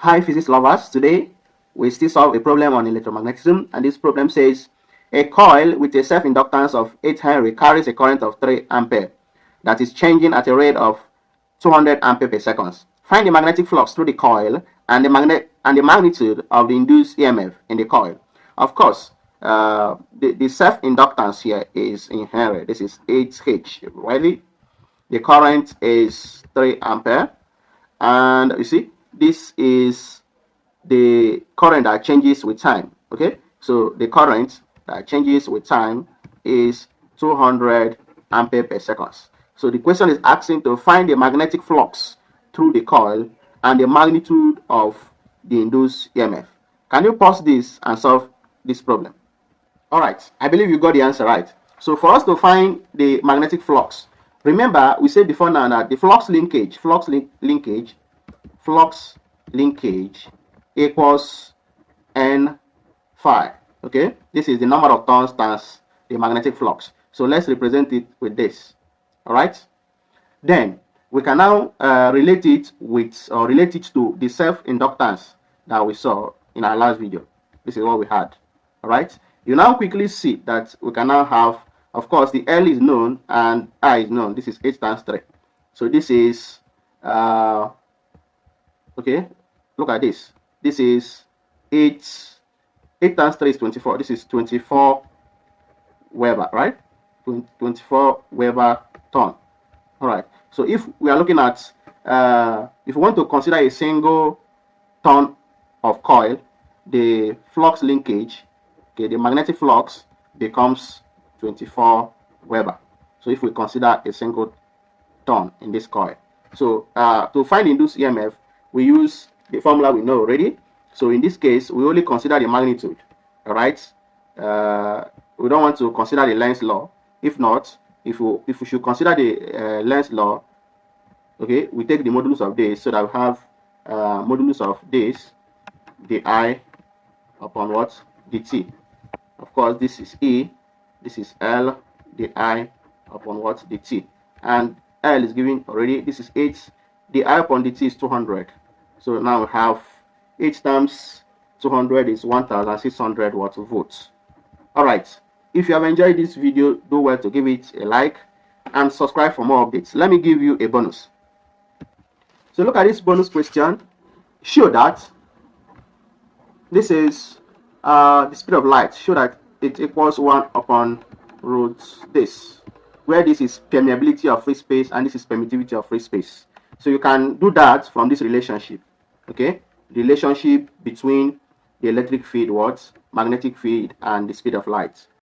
Hi physics lovers, today we still solve a problem on electromagnetism, and this problem says a coil with a self-inductance of 8 Henry carries a current of 3 ampere that is changing at a rate of 200 ampere per second. Find the magnetic flux through the coil and the magnitude of the induced EMF in the coil. Of course, the self-inductance here is in Henry. This is 8H, right? The current is 3 ampere, and you see this is the current that changes with time. Okay, so the current that changes with time is 200 ampere per second. So the question is asking to find the magnetic flux through the coil and the magnitude of the induced EMF. Can you pause this and solve this problem? All right, I believe you got the answer right. So for us to find the magnetic flux, remember we said before now that the flux linkage equals n phi. Okay, this is the number of turns times the magnetic flux. So let's represent it with this. All right, then we can now relate it to the self-inductance that we saw in our last video. This is what we had. All right, you now quickly see that we can now have, of course, the L is known and I is known. This is 8 times 3. So this is okay, look at this. This is 8 times 3 is 24. This is 24 Weber, right? 24 Weber ton. All right. So if we are looking at, if we want to consider a single ton of coil, the flux linkage, okay, the magnetic flux becomes 24 Weber. So if we consider a single ton in this coil, so to find induced EMF, we use the formula we know already. So in this case, we only consider the magnitude. All right. We don't want to consider the Lenz's law. If not, if we should consider the Lenz's law, okay, we take the modulus of this, so that we have modulus of this, the I upon what? dt. Of course, this is E, this is L, the I upon what? dt. And L is given already. This is 8. The I upon dt is 200. So now we have 8 times 200 is 1600 volts. All right. If you have enjoyed this video, do well to give it a like and subscribe for more updates. Let me give you a bonus. So look at this bonus question. Show that this is the speed of light. Show that it equals 1 upon root this, where this is permeability of free space and this is permittivity of free space. So you can do that from this relationship. Okay, relationship between the electric field, magnetic field, and the speed of light.